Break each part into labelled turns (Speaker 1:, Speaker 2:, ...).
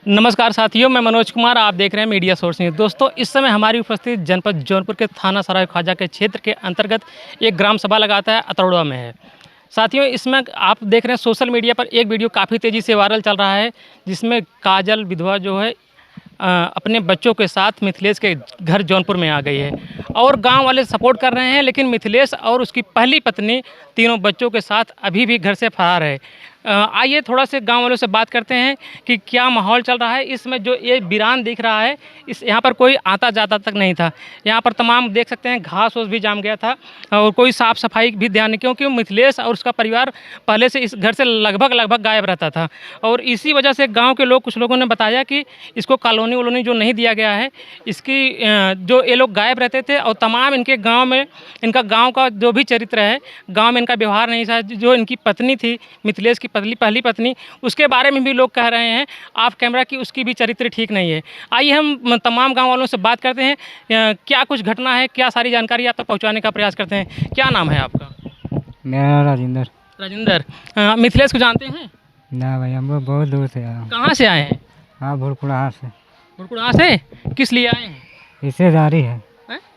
Speaker 1: नमस्कार साथियों, मैं मनोज कुमार। आप देख रहे हैं मीडिया सोर्स न्यूज़। दोस्तों, इस समय हमारी उपस्थिति जनपद जौनपुर के थाना सराय ख्वाजा के क्षेत्र के अंतर्गत एक ग्राम सभा लगाता है अतरौड़ा में है। साथियों, इसमें आप देख रहे हैं सोशल मीडिया पर एक वीडियो काफ़ी तेज़ी से वायरल चल रहा है, जिसमें काजल विधवा जो है अपने बच्चों के साथ मिथिलेश के घर जौनपुर में आ गई है और गांव वाले सपोर्ट कर रहे हैं, लेकिन मिथिलेश और उसकी पहली पत्नी तीनों बच्चों के साथ अभी भी घर से फरार है। आइए थोड़ा से गांव वालों से बात करते हैं कि क्या माहौल चल रहा है। इसमें जो ये वीरान दिख रहा है, इस यहाँ पर कोई आता जाता तक नहीं था। यहाँ पर तमाम देख सकते हैं घास वूस भी जाम गया था और कोई साफ़ सफाई भी ध्यान नहीं, क्योंकि मिथिलेश और उसका परिवार पहले से इस घर से लगभग गायब रहता था और इसी वजह से गाँव के लोग, कुछ लोगों ने बताया कि इसको कॉलोनी वॉलोनी जो नहीं दिया गया है, इसकी जो ये लोग गायब रहते थे और तमाम इनके गाँव में, इनका गाँव का जो भी चरित्र है, गाँव में इनका व्यवहार नहीं था। जो इनकी पत्नी थी, मिथिलेश की पहली पत्नी, उसके बारे में भी लोग कह रहे हैं ऑफ कैमरा की उसकी भी चरित्र ठीक नहीं है। आइए हम तमाम गांव वालों से बात करते हैं, क्या कुछ घटना है, क्या सारी जानकारी आप तक पहुंचाने का प्रयास करते हैं। क्या नाम है आपका?
Speaker 2: मेरा राजेंद्र।
Speaker 1: राजेंद्र, मिथिलेश को जानते हैं?
Speaker 2: ना भाई, हम बहुत दूर से आए।
Speaker 1: कहाँ से आए हैं?
Speaker 2: हाँ, भुरकुड़ा से।
Speaker 1: भुरकुड़ा से किस लिए आए हैं?
Speaker 2: रिश्तेदारी है।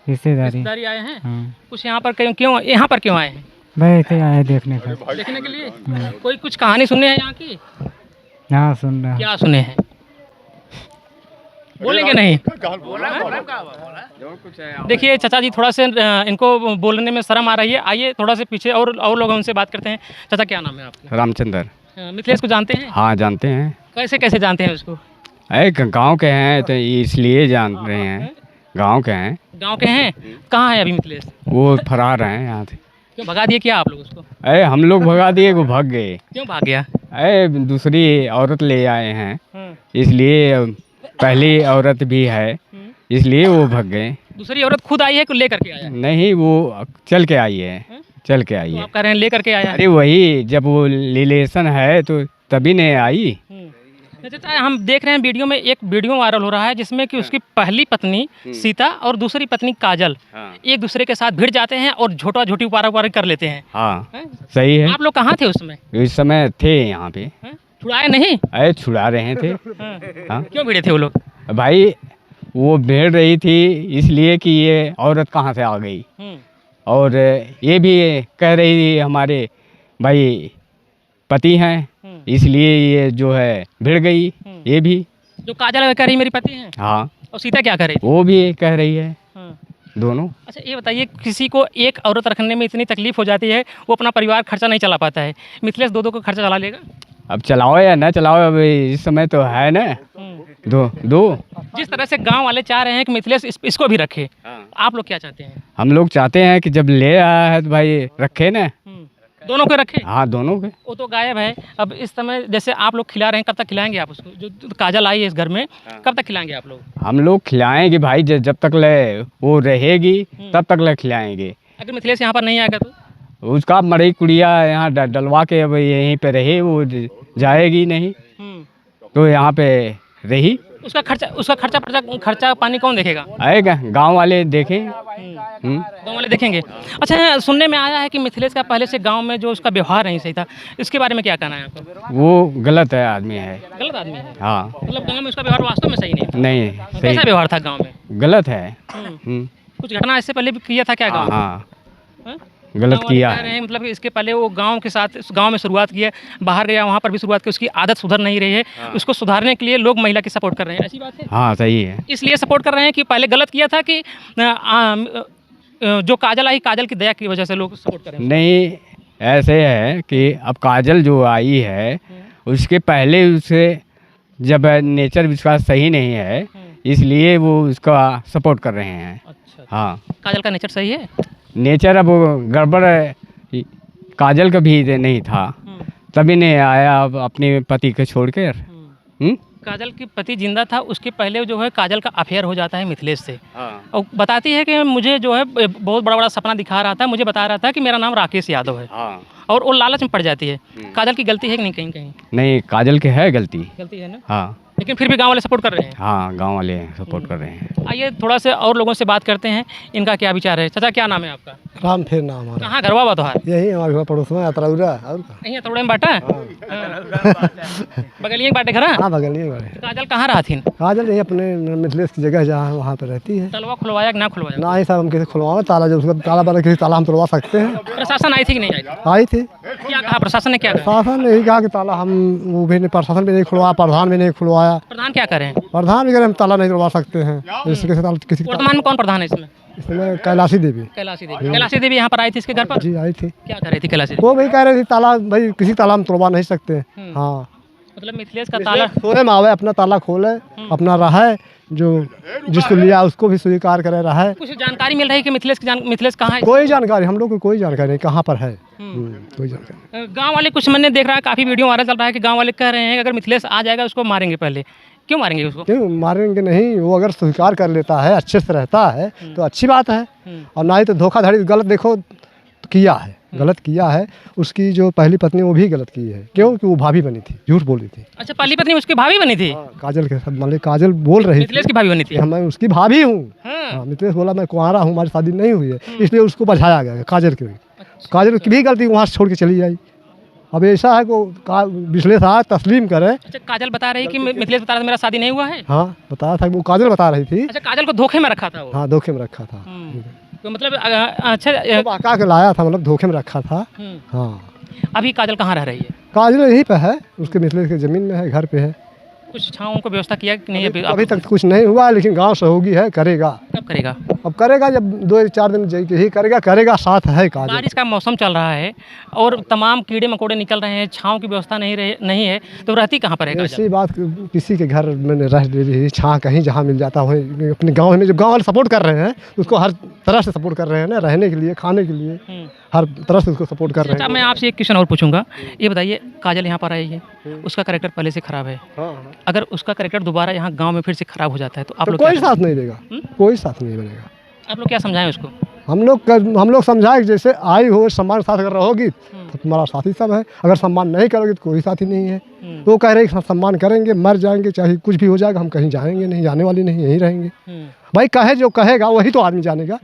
Speaker 1: रिश्तेदारी आए हैं।
Speaker 2: हाँ।
Speaker 1: कुछ यहाँ पर क्यों यहाँ पर क्यों आए हैं?
Speaker 2: भाई ऐसे आए देखने का।
Speaker 1: देखने के लिए? कोई कुछ कहानी सुनने हैं यहाँ की?
Speaker 2: हाँ, सुन रहा।
Speaker 1: क्या सुने हैं? बोलेंगे नहीं? देखिए चाचा जी, थोड़ा से इनको बोलने में शर्म आ रही है। आइए थोड़ा से पीछे और लोग उनसे बात करते हैं। चाचा, क्या नाम है आपका?
Speaker 3: रामचंद्र।
Speaker 1: मिथिलेश को जानते हैं?
Speaker 3: हाँ, जानते हैं।
Speaker 1: कैसे जानते हैं उसको?
Speaker 3: गांव के हैं तो इसलिए जान रहे हैं। गांव के हैं।
Speaker 1: गांव के हैं? कहाँ है अभी मिथिलेश?
Speaker 3: वो फरार हैं यहाँ से।
Speaker 1: क्यों भगा दिए क्या आप लोग उसको?
Speaker 3: हम लोग भगा दिए, वो भाग गए।
Speaker 1: क्यों भाग गया?
Speaker 3: दूसरी औरत ले आए हैं, इसलिए पहली औरत भी है, इसलिए वो भाग गए।
Speaker 1: दूसरी औरत खुद आई है कि लेकर के आया?
Speaker 3: नहीं, वो चल के आई है। चल के आई
Speaker 1: तो
Speaker 3: है।
Speaker 1: आप कह रहे हैं लेकर के आया?
Speaker 3: अरे वही, जब वो रिलेशन है तो तभी नहीं आई।
Speaker 1: चाचा, हम देख रहे हैं वीडियो में एक वीडियो वायरल हो रहा है जिसमें कि उसकी पहली पत्नी सीता और दूसरी पत्नी काजल एक दूसरे के साथ भिड़ जाते हैं और झोटा झोटी उपारा कर लेते हैं।
Speaker 3: हाँ, सही है।
Speaker 1: आप लोग कहाँ थे उसमें?
Speaker 3: इस समय थे यहाँ पे।
Speaker 1: छुड़ाए नहीं?
Speaker 3: अरे छुड़ा रहे थे। हाँ।
Speaker 1: क्यों भिड़े थे वो लोग?
Speaker 3: भाई वो भिड़ रही थी इसलिए कि ये औरत कहाँ से आ गई, और ये भी कह रही थी हमारे भाई पति हैं, इसलिए ये जो है भिड़ गई। ये भी
Speaker 1: जो काजल कह रही मेरी पति है।
Speaker 3: हाँ।
Speaker 1: और सीता क्या कह रही थी?
Speaker 3: वो भी कह रही है। दोनों।
Speaker 1: अच्छा, ये बताइए, किसी को एक औरत रखने में इतनी तकलीफ हो जाती है, वो अपना परिवार खर्चा नहीं चला पाता है, मिथिलेश दो को खर्चा चला लेगा?
Speaker 3: अब चलाओ या ना चलाओ, अब इस समय तो है ना। दो
Speaker 1: जिस तरह से गांव वाले चाह रहे हैं कि मिथिलेश इसको भी रखे, आप लोग क्या चाहते हैं?
Speaker 3: हम लोग चाहते हैं कि जब ले आया है तो भाई रखे ना।
Speaker 1: दोनों को रखे?
Speaker 3: हाँ, दोनों के।
Speaker 1: वो तो गायब है। अब इस समय जैसे आप लोग खिला रहे हैं, कब तक खिलाएंगे आप उसको? जो काजल आई है इस घर में, कब तक खिलाएंगे आप लोग?
Speaker 3: हम लोग खिलाएंगे भाई, जब तक ले वो रहेगी तब तक ले खिलाएंगे।
Speaker 1: अगर मिथिलेश यहाँ पर नहीं आएगा तो?
Speaker 3: उसका मरई कुड़िया यहाँ डलवा के अब यहीं पे रहे, वो जाएगी नहीं तो यहाँ पे रही।
Speaker 1: उसका खर्चा पानी कौन देखेगा?
Speaker 3: आएगा, गांव वाले देखें।
Speaker 1: गाँव वाले देखेंगे। अच्छा, सुनने में आया है कि मिथिलेश का पहले से गांव में जो उसका व्यवहार नहीं सही था, इसके बारे में क्या कहना है आपका?
Speaker 3: वो गलत है, आदमी है।
Speaker 1: गलत आदमी है?
Speaker 3: हाँ।
Speaker 1: मतलब गांव में उसका व्यवहार वास्तव में सही नहीं था?
Speaker 3: नहीं सही।
Speaker 1: कैसा व्यवहार था गांव में?
Speaker 3: गलत है।
Speaker 1: कुछ घटना इससे पहले भी किया था क्या गांव?
Speaker 3: हाँ, गलत किया है।
Speaker 1: मतलब इसके पहले वो गांव के साथ गांव में शुरुआत की है, बाहर गया वहाँ पर भी शुरुआत की, उसकी आदत सुधर नहीं रही है। उसको सुधारने के लिए लोग महिला की सपोर्ट कर रहे हैं, ऐसी बात है?
Speaker 3: हाँ, सही है।
Speaker 1: इसलिए सपोर्ट कर रहे हैं कि पहले गलत किया था कि जो काजल आई, काजल की दया की वजह से लोग सपोर्ट कर रहे हैं?
Speaker 3: नहीं, ऐसे है कि अब काजल जो आई है उसके पहले उसे जब नेचर उसका सही नहीं है, इसलिए वो उसका सपोर्ट कर रहे हैं।
Speaker 1: अच्छा।
Speaker 3: हाँ।
Speaker 1: काजल का नेचर सही है?
Speaker 3: नेचर अब गड़बड़ है, काजल का भी नहीं था, तभी नहीं आया अब अपने पति को छोड़कर।
Speaker 1: काजल की पति जिंदा था, उसके पहले जो है काजल का अफेयर हो जाता है मिथिलेश से। और बताती है कि मुझे जो है बहुत बड़ा सापना दिखा रहा था, मुझे बता रहा था कि मेरा नाम राकेश यादव है। और वो लालच में पड़ जाती है। काजल की गलती है कि नहीं? कहीं
Speaker 3: नहीं, काजल की है गलती
Speaker 1: है ना?
Speaker 3: हाँ।
Speaker 1: लेकिन फिर भी गांव वाले सपोर्ट कर रहे हैं?
Speaker 3: हाँ, गांव वाले सपोर्ट कर रहे हैं।
Speaker 1: आइए थोड़ा से और लोगों से बात करते हैं, इनका क्या विचार है। चाचा, क्या नाम है आपका?
Speaker 4: राम फिर नाम हमारा।
Speaker 1: कहाँ घर बाबा तोहार?
Speaker 4: यही हमारे घर पड़ोस में अतरौरा और का?
Speaker 1: यहीं अतरौड़ा में बाटा? बगलिए में बाटे घर?
Speaker 4: हाँ बगल ही बड़े।
Speaker 1: काजल कहाँ रहथिन?
Speaker 4: काजल यही अपने मिथिलेश की जगह जहाँ वहाँ पे रहती है।
Speaker 1: तलवा खुलवाया कि ना खुलवाया?
Speaker 4: ना ही साहब हम किसी खुलवाओ ताला, जब उसका ताला बना किसी ताला हम तोड़वा सकते हैं।
Speaker 1: प्रशासन आई थी कि नहीं आई?
Speaker 4: आई थी,
Speaker 1: क्या कहा प्रशासन ने, क्या कहा?
Speaker 4: प्रशासन ने यही कहा कि ताला हम वो भी नहीं, प्रशासन भी नहीं खुलवाया, प्रधान भी नहीं खुलवाया।
Speaker 1: प्रधान क्या करें?
Speaker 4: प्रधान भी कह रहे हम ताला नहीं तोड़वा सकते हैं। किसी
Speaker 1: वर्तमान में कौन प्रधान है इसमें?
Speaker 4: इसमें कैलाशी देवी।
Speaker 1: कैलाशी देवी। कैलाशी देवी यहाँ पर आई थी इसके घर पर?
Speaker 4: जी आई थी।
Speaker 1: क्या कर रही थी कैलाशी देवी?
Speaker 4: वो भी कह रही थी ताला भाई किसी ताला हम तोड़वा नहीं सकते। हाँ
Speaker 1: मतलब मिथिलेश का ताला
Speaker 4: सोने में आवे, अपना ताला खोले, अपना रहे, जो जिसको लिया उसको भी स्वीकार करे रहे।
Speaker 1: कुछ जानकारी मिल रही है कि मिथिलेश कहाँ है?
Speaker 4: कोई जानकारी हम लोग को कोई जानकारी नहीं कहाँ पर है। कोई जानकारी।
Speaker 1: गांव वाले कुछ मैंने देख रहा है, काफ़ी वीडियो वायरल चल रहा है कि गांव वाले कह रहे हैं कि अगर मिथिलेश आ जाएगा उसको मारेंगे पहले। क्यों मारेंगे उसको?
Speaker 4: क्यों मारेंगे नहीं, वो अगर स्वीकार कर लेता है, अच्छे से रहता है तो अच्छी बात है। और ना ही तो धोखाधड़ी गलत देखो तो किया है, गलत किया है। उसकी जो पहली पत्नी वो भी गलत की है, क्योंकि वो भाभी बनी थी, झूठ बोली थी।
Speaker 1: अच्छा, पहली पत्नी उसकी भाभी बनी थी?
Speaker 4: काजल के साथ मतलब काजल बोल रही
Speaker 1: मिथिलेश की भाभी बनी थी?
Speaker 4: थी मैं उसकी भाभी हूँ। हाँ, मिथिलेश बोला मैं कुंवारा हूँ, हमारी शादी नहीं हुई है, इसलिए उसको बचाया गया काजल की। काजल की भी गलती वहाँ से छोड़ के चली जाई। अब ऐसा है को विश्लेष आज तस्लीम करे।
Speaker 1: अच्छा, काजल बता रही कि मिथिलेश बता रहा था मेरा शादी नहीं हुआ है?
Speaker 4: हाँ बताया था, वो काजल बता रही थी।
Speaker 1: अच्छा, काजल को धोखे में रखा था वो?
Speaker 4: हाँ धोखे में रखा था।
Speaker 1: तो मतलब अच्छा
Speaker 4: बहका के लाया था, मतलब धोखे में रखा था। हाँ
Speaker 1: अभी काजल कहाँ रह रही है?
Speaker 4: काजल यहीं पे है, उसके मिथिलेश की ज़मीन में है, घर पे है।
Speaker 1: कुछ छाँव को व्यवस्था किया कि नहीं?
Speaker 4: अभी तक कुछ नहीं हुआ, लेकिन गांव सहयोगी है, करेगा।
Speaker 1: कब करेगा? अब
Speaker 4: करेगा जब 2-4 दिन जाके ही करेगा, साथ है काजल।
Speaker 1: बारिश का मौसम चल रहा है और तमाम कीड़े मकोड़े निकल रहे हैं, छाँव की व्यवस्था नहीं है, तो रहती कहाँ पर है काजल?
Speaker 4: ऐसी बात किसी के घर में रह रही, छाँ कहीं जहाँ मिल जाता हो। अपने गाँव में जब गाँव वाले सपोर्ट कर रहे हैं उसको, हर तरह से सपोर्ट कर रहे हैं ना, रहने के लिए, खाने के लिए, हर तरह से उसको सपोर्ट कर रहे हैं।
Speaker 1: अच्छा, मैं आपसे एक क्वेश्चन और पूछूंगा। ये बताइए, काजल यहाँ पर आई है, उसका कैरेक्टर पहले से खराब है, अगर उसका कैरेक्टर दोबारा यहाँ गांव में फिर से खराब हो जाता है तो आप लोग
Speaker 4: कोई साथ नहीं देगा, कोई साथ नहीं बनेगा।
Speaker 1: आप लोग क्या समझाएं उसको?
Speaker 4: हम लोग समझाएं कि जैसे आई हो सम्मान के साथ अगर रहोगी तो तुम्हारा साथी सब है, अगर सम्मान नहीं करोगे तो कोई साथी नहीं है। तो कह रहे हैं सम्मान करेंगे, मर जाएंगे, चाहे कुछ भी हो जाएगा, हम कहीं जाएंगे नहीं, जाने वाली नहीं, यहीं रहेंगे। भाई कहे जो कहेगा वही तो आदमी जानेगा,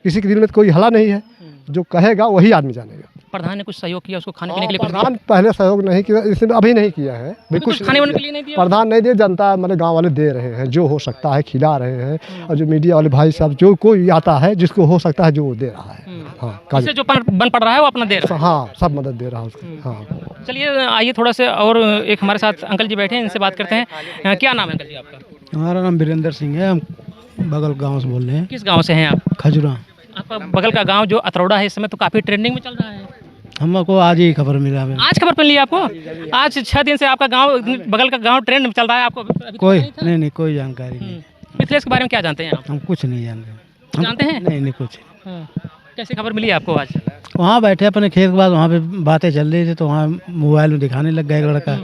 Speaker 4: किसी के दिल में तो कोई हला नहीं है, जो कहेगा वही आदमी जानेगा।
Speaker 1: प्रधान ने कुछ सहयोग किया उसको खाने पीने के लिए?
Speaker 4: प्रधान पहले सहयोग नहीं किया, इसमें अभी नहीं किया है।
Speaker 1: कुछ खाने वाने के लिए नहीं दिया
Speaker 4: प्रधान नहीं दे, जनता मतलब गांव वाले दे रहे हैं, जो हो सकता है खिला रहे हैं। और जो मीडिया वाले भाई साहब, जो कोई आता है जिसको हो सकता है जो वो दे रहा है। हाँ
Speaker 1: जो बन पड़ रहा है वो अपना दे रहा है।
Speaker 4: हाँ सब मदद दे रहा है उसको। हाँ
Speaker 1: चलिए आइए थोड़ा से, और एक हमारे साथ अंकल जी बैठे हैं, इनसे बात करते हैं। क्या नाम है अंकल जी आपका?
Speaker 5: हमारा नाम वीरेंद्र सिंह है, हम बगल गांव से बोल रहे हैं।
Speaker 1: किस गांव से हैं आप?
Speaker 5: खजुरा।
Speaker 1: आपका बगल का गांव जो अतरौड़ा है इस समय तो काफ़ी ट्रेंडिंग में चल रहा है।
Speaker 5: हमको आज ही खबर मिला है।
Speaker 1: आज खबर मिली आपको? आज 6 दिन से आपका गांव, बगल का गांव ट्रेंड में चल रहा है, आपको
Speaker 5: कोई नहीं, कोई जानकारी नहीं।
Speaker 1: मिथिलेश के बारे में क्या जानते हैं आप?
Speaker 5: हम कुछ नहीं जानते।
Speaker 1: जानते हैं?
Speaker 5: नहीं कुछ।
Speaker 1: कैसे खबर मिली आपको आज?
Speaker 5: वहाँ बैठे अपने खेत के बाद, वहाँ पे बातें चल रही थी तो वहाँ मोबाइल में दिखाने लग गया एक लड़का।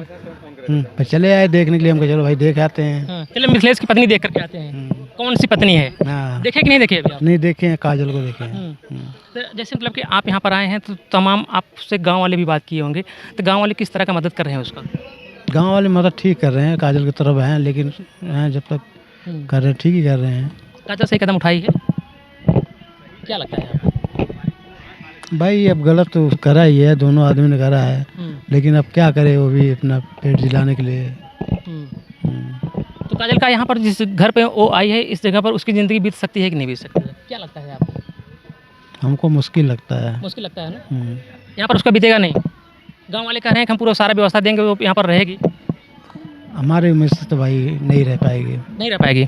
Speaker 5: फिर चले आए देखने के लिए, हम कहे चलो भाई देख आते हैं।
Speaker 1: चलिए मिथिलेश की पत्नी देख करके आते हैं। कौन सी पत्नी है? देखे कि नहीं देखे अभी आप?
Speaker 5: नहीं देखे हैं, काजल को देखे हैं।
Speaker 1: तो जैसे मतलब कि आप यहाँ पर आए हैं तो तमाम आपसे गांव वाले भी बात किए होंगे, तो गांव वाले किस तरह का मदद कर रहे हैं उसका?
Speaker 5: गांव वाले मदद ठीक कर रहे हैं, काजल की तरफ हैं, लेकिन जब तक कर रहे ठीक ही कर रहे हैं।
Speaker 1: काजल सही कदम उठाई है, क्या लगता है आपको?
Speaker 5: भाई अब गलत तो करा ही है, दोनों आदमी ने करा है, लेकिन अब क्या करे, वो भी अपना पेट जिलाने के लिए।
Speaker 1: तो काजल का यहाँ पर जिस घर पे वो आई है, इस जगह पर उसकी ज़िंदगी बीत सकती है कि नहीं बीत सकती है, क्या लगता है आपको?
Speaker 5: हमको मुश्किल लगता है।
Speaker 1: मुश्किल लगता है ना? यहाँ पर उसका बीतेगा नहीं? गांव वाले कह रहे हैं कि हम पूरा सारा व्यवस्था देंगे, वो यहाँ पर रहेगी।
Speaker 5: हमारे उम्र से तो भाई नहीं रह पाएगी।
Speaker 1: नहीं रह पाएगी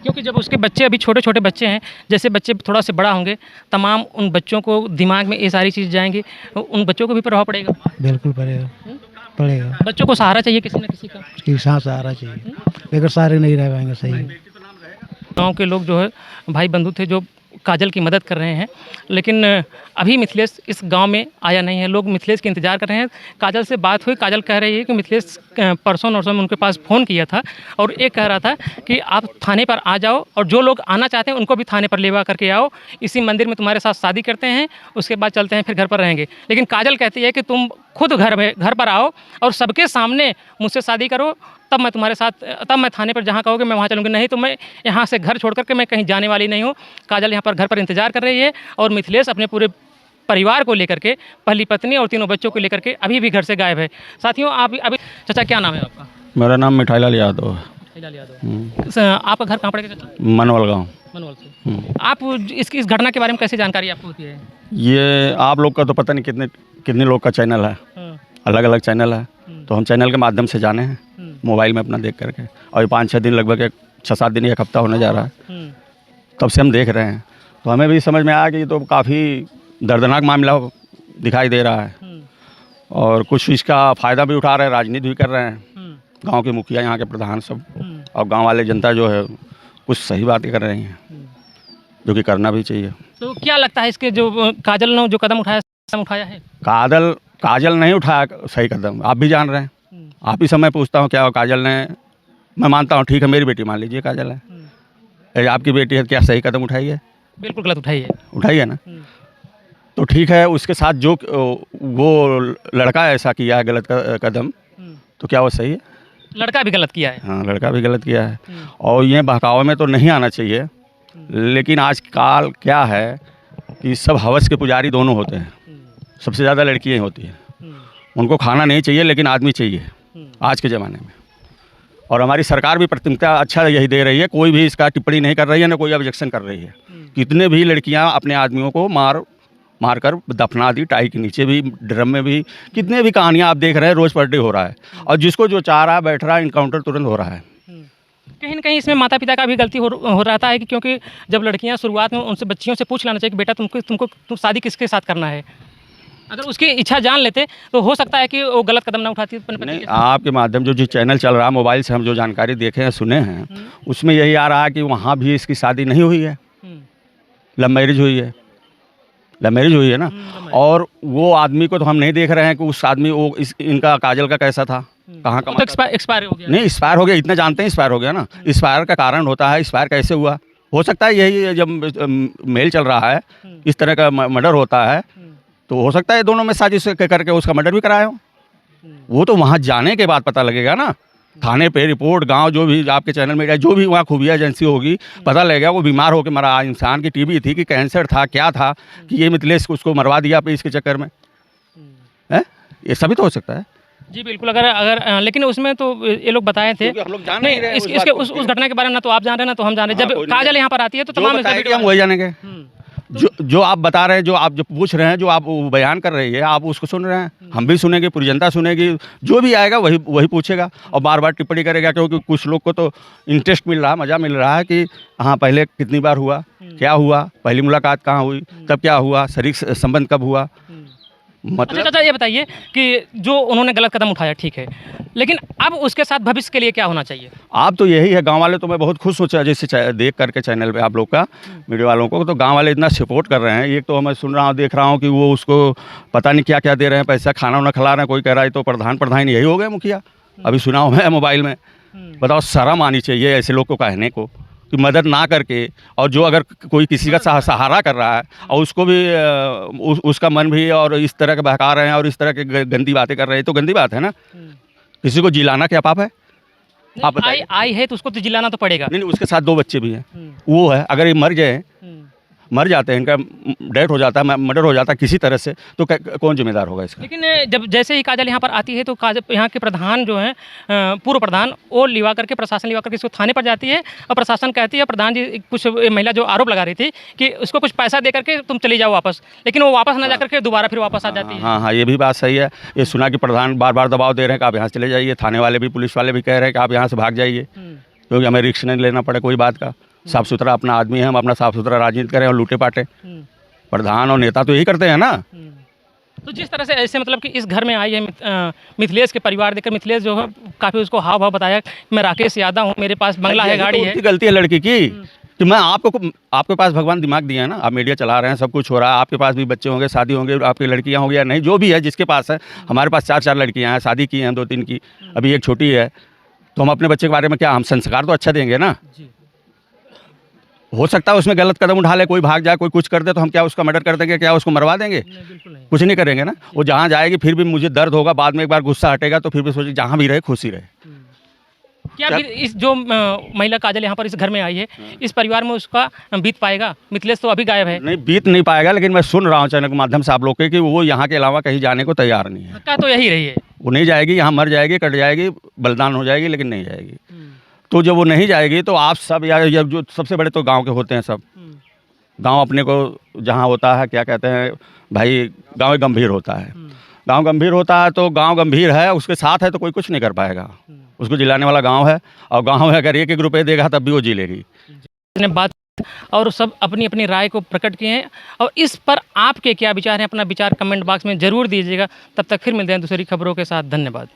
Speaker 1: क्योंकि जब उसके बच्चे अभी छोटे छोटे बच्चे हैं, जैसे बच्चे थोड़ा से बड़ा होंगे, तमाम उन बच्चों को दिमाग में ये सारी चीज़ जाएंगी, उन बच्चों को भी प्रभाव पड़ेगा।
Speaker 5: बिल्कुल पड़ेगा।
Speaker 1: बच्चों को सहारा चाहिए किसी न किसी का,
Speaker 5: उसकी सांस सहारा चाहिए, लेकर सारे नहीं रह पाएंगे। सही।
Speaker 1: गाँव के लोग जो है भाई बंधु थे जो काजल की मदद कर रहे हैं, लेकिन अभी मिथिलेश इस गांव में आया नहीं है। लोग मिथिलेश के इंतज़ार कर रहे हैं। काजल से बात हुई, काजल कह रही है कि मिथिलेश परसों नरसों में उनके पास फ़ोन किया था और एक कह रहा था कि आप थाने पर आ जाओ और जो लोग आना चाहते हैं उनको भी थाने पर लेवा करके आओ, इसी मंदिर में तुम्हारे साथ शादी करते हैं, उसके बाद चलते हैं, फिर घर पर रहेंगे। लेकिन काजल कहती है कि तुम खुद घर पर आओ और सबके सामने मुझसे शादी करो, तब मैं तुम्हारे साथ, तब मैं थाने पर जहाँ कहोगे मैं वहाँ चलूँगी, नहीं तो मैं यहाँ से घर छोड़ करके मैं कहीं जाने वाली नहीं हूँ। काजल यहाँ पर घर पर इंतजार कर रही है और मिथिलेश अपने पूरे परिवार को लेकर के, पहली पत्नी और तीनों बच्चों को लेकर के अभी भी घर से गायब है। साथियों आप अभी, चाचा क्या नाम है आपका?
Speaker 6: मेरा नाम मिठाईलाल यादव है।
Speaker 1: आपका घर कहाँ पड़ेगा चाचा?
Speaker 6: मनवल गाँव।
Speaker 1: मनोल से। आप इस घटना के बारे में कैसे जानकारी आपको होती है?
Speaker 6: ये आप लोग का तो पता नहीं कितने लोग का चैनल है, अलग अलग चैनल है, तो हम चैनल के माध्यम से जाने हैं मोबाइल में अपना देख करके, और ये 5-6 दिन, लगभग 6-7 दिन, 1 हफ्ता होने जा रहा है, तब से हम देख रहे हैं। तो हमें भी समझ में आया कि ये तो काफ़ी दर्दनाक मामला दिखाई दे रहा है, और कुछ इसका फ़ायदा भी उठा रहे हैं, राजनीति भी कर रहे हैं, गांव के मुखिया, यहाँ के प्रधान सब, और गांव वाले जनता जो है कुछ सही बातें कर रही हैं, जो कि करना भी चाहिए।
Speaker 1: तो क्या लगता है इसके जो काजल ने जो कदम उठाया है?
Speaker 6: काजल नहीं उठाया सही कदम, आप भी जान रहे हैं। आप ही समय पूछता हूँ, क्या काजल ने, मैं मानता हूँ ठीक है, मेरी बेटी मान लीजिए काजल है, आपकी बेटी है, क्या सही कदम उठाई है?
Speaker 1: बिल्कुल गलत
Speaker 6: उठाई है ना। तो ठीक है, उसके साथ जो वो लड़का ऐसा किया है गलत कदम, तो क्या वो सही है?
Speaker 1: लड़का भी गलत किया है।
Speaker 6: हाँ, लड़का भी गलत किया है, और ये बहकावे में तो नहीं आना चाहिए, लेकिन आजकल क्या है कि सब हवस के पुजारी दोनों होते हैं, सबसे ज़्यादा लड़कियाँ होती हैं, उनको खाना नहीं चाहिए लेकिन आदमी चाहिए आज के ज़माने में। और हमारी सरकार भी प्राथमिकता अच्छा यही दे रही है, कोई भी इसका टिप्पणी नहीं कर रही है, ना कोई ऑब्जेक्शन कर रही है। कितने भी लड़कियां अपने आदमियों को मार कर दफना दी, टाई के नीचे भी, ड्रम में भी, कितने भी कहानियां आप देख रहे हैं, रोज़ पर डे हो रहा है, और जिसको जो चाह रहा है बैठ रहा है, इनकाउंटर तुरंत हो रहा है।
Speaker 1: कहीं ना कहीं इसमें माता पिता का भी गलती हो रहता है कि क्योंकि जब लड़कियां शुरुआत में उनसे बच्चियों से पूछ लेना चाहिए कि बेटा तुम शादी किसके साथ करना है। अगर उसकी इच्छा जान लेते तो हो सकता है कि वो गलत कदम ना उठाती।
Speaker 6: नहीं, आपके माध्यम जो चैनल चल रहा है, मोबाइल से हम जो जानकारी देखे हैं, सुने हैं, उसमें यही आ रहा है कि वहाँ भी इसकी शादी नहीं हुई है, लव मैरिज हुई है, ना। और वो आदमी को तो हम नहीं देख रहे हैं कि उस आदमी वो इनका काजल का कैसा था, कहाँ का,
Speaker 1: तो एक्सपायर हो गया।
Speaker 6: नहीं, एक्सपायर हो गया, इतना जानते हैं, एक्सपायर हो गया ना। एक्सपायर का कारण होता है, एक्सपायर कैसे हुआ, हो सकता है यही जब मेल चल रहा है, इस तरह का मर्डर होता है, तो हो सकता है दोनों में साजिश करके उसका मर्डर भी कराया हो। वो तो वहाँ जाने के बाद पता लगेगा ना, थाने पे रिपोर्ट, गांव, जो भी आपके चैनल में जो भी वहाँ खुफिया एजेंसी होगी, पता लगेगा वो बीमार होकर मरा, इंसान की टीबी थी कि कैंसर था, क्या था, कि ये मिथिलेश उसको मरवा दिया पे इसके चक्कर में है, ये सभी तो हो सकता है।
Speaker 1: जी बिल्कुल। अगर लेकिन उसमें तो ये लोग बताए थे,
Speaker 6: हम लोग जान नहीं रहे
Speaker 1: इसके उस घटना के बारे में ना तो आप जान रहे हैं ना तो हम जान रहे हैं। जब काजल यहाँ पर आती है तो तमाम
Speaker 6: हम वही जानेंगे, जो आप बता रहे हैं, जो आप जो पूछ रहे हैं, जो आप बयान कर रही है, आप उसको सुन रहे हैं, हम भी सुनेंगे, पूरी जनता सुनेगी, जो भी आएगा वही पूछेगा और बार बार टिप्पणी करेगा, क्योंकि कुछ लोग को तो इंटरेस्ट मिल रहा है, मज़ा मिल रहा है कि हाँ पहले कितनी बार हुआ, क्या हुआ, पहली मुलाकात कहाँ हुई, तब क्या हुआ, शरीर संबंध कब हुआ।
Speaker 1: मतलब चाचा ये बताइए कि जो उन्होंने गलत कदम उठाया ठीक है, लेकिन अब उसके साथ भविष्य के लिए क्या होना चाहिए?
Speaker 6: आप तो यही है, गांव वाले तो मैं बहुत खुश सोचा जैसे देख करके चैनल पे आप लोग का, मीडिया वालों को, तो गांव वाले इतना सपोर्ट कर रहे हैं। एक तो मैं सुन रहा हूँ, देख रहा हूँ कि वो उसको पता नहीं क्या क्या दे रहे हैं, पैसा, खाना वाना खिला रहे हैं, कोई कह रहा है तो प्रधान यही हो गए मुखिया, अभी सुना हूँ मैं मोबाइल में। बताओ, शर्म आनी चाहिए ऐसे लोग को कहने को कि मदद ना करके, और जो अगर कोई किसी का सहारा कर रहा है और उसको भी उसका मन भी और इस तरह के बहका रहे हैं और इस तरह के गंदी बातें कर रहे हैं, तो गंदी बात है ना। किसी को जिलाना क्या पाप है? आप बताइए।
Speaker 1: आई है तो उसको तो जिलाना तो पड़ेगा।
Speaker 6: नहीं, उसके साथ 2 बच्चे भी हैं, वो है, अगर ये मर जाते हैं, इनका डेथ हो जाता है, मर्डर हो जाता है किसी तरह से, तो कौन जिम्मेदार होगा इसका?
Speaker 1: लेकिन जब जैसे ही काजल यहाँ पर आती है तो यहाँ के प्रधान जो हैं, पूर्व प्रधान, वो लिवा करके, प्रशासन लिवा करके इसको थाने पर जाती है और प्रशासन कहती है, प्रधान जी, कुछ महिला जो आरोप लगा रही थी कि उसको कुछ पैसा दे करके तुम चली जाओ वापस, लेकिन वो वापस ना जा करके दोबारा फिर वापस आ जाती है।
Speaker 6: हाँ, ये भी बात सही है। ये सुना कि प्रधान बार बार दबाव दे रहे हैं कि आप यहाँ से चले जाइए, थाने वाले भी, पुलिस वाले भी कह रहे हैं कि आप यहाँ से भाग जाइए, क्योंकि हमें रिस्क नहीं लेना पड़े कोई बात का, साफ सुथरा अपना आदमी है, हम अपना साफ सुथरा राजनीति करें और लूटे पाटे। प्रधान और नेता तो यही करते हैं ना।
Speaker 1: तो जिस तरह से ऐसे मतलब कि इस घर में आई है मिथिलेश के परिवार देखकर, मिथिलेश जो है काफ़ी उसको हाव भाव बताया, मैं राकेश यादव हूँ, मेरे पास बंगला है, गाड़ी है।
Speaker 6: गलती है लड़की की कि मैं आपके पास भगवान दिमाग दिया है ना, आप मीडिया चला रहे हैं, सब कुछ हो रहा है, आपके पास भी बच्चे होंगे, शादी होंगे, आपकी लड़कियां होंगी या नहीं, जो भी है, जिसके पास है। हमारे पास 4 लड़कियां हैं, शादी की हैं 2-3 की, अभी एक छोटी है, तो हम अपने बच्चे के बारे में क्या, हम संस्कार तो अच्छा देंगे ना। हो सकता है उसमें गलत कदम उठा ले, कोई भाग जाए, कोई कुछ कर दे, तो हम क्या उसका मर्डर कर देंगे, क्या उसको मरवा देंगे? कुछ नहीं करेंगे ना। वो जहाँ जाएगी फिर भी मुझे दर्द होगा, बाद में एक बार गुस्सा हटेगा तो फिर भी सोचे जहाँ भी रहे खुशी रहे,
Speaker 1: क्या फिर इस जो महिला काजल यहाँ पर इस घर में आई है, इस परिवार में उसका बीत पाएगा? मिथिलेश तो अभी गायब है।
Speaker 6: नहीं, बीत नहीं पाएगा, लेकिन मैं सुन रहा हूँ चैनल के माध्यम से आप लोग के कि वो यहाँ के अलावा कहीं जाने को तैयार नहीं है।
Speaker 1: क्या तो यही रही है।
Speaker 6: वो नहीं जाएगी, यहाँ मर जाएगी, कट जाएगी, बलिदान हो जाएगी, लेकिन नहीं जाएगी। तो जब वो नहीं जाएगी तो आप सब या जो सबसे बड़े तो गांव के होते हैं सब, गांव अपने को जहाँ होता है क्या कहते हैं भाई, गांव गंभीर होता है। गांव गंभीर होता है तो गांव गंभीर है, उसके साथ है तो कोई कुछ नहीं कर पाएगा। उसको जिलाने वाला गांव है, और गांव में अगर 1-1 रुपये देगा तब भी वो जी लेगी।
Speaker 1: ने बात और सब अपनी अपनी राय को प्रकट किए हैं, और इस पर आपके क्या विचार हैं, अपना विचार कमेंट बॉक्स में ज़रूर दीजिएगा। तब तक फिर मिलते हैं दूसरी खबरों के साथ। धन्यवाद।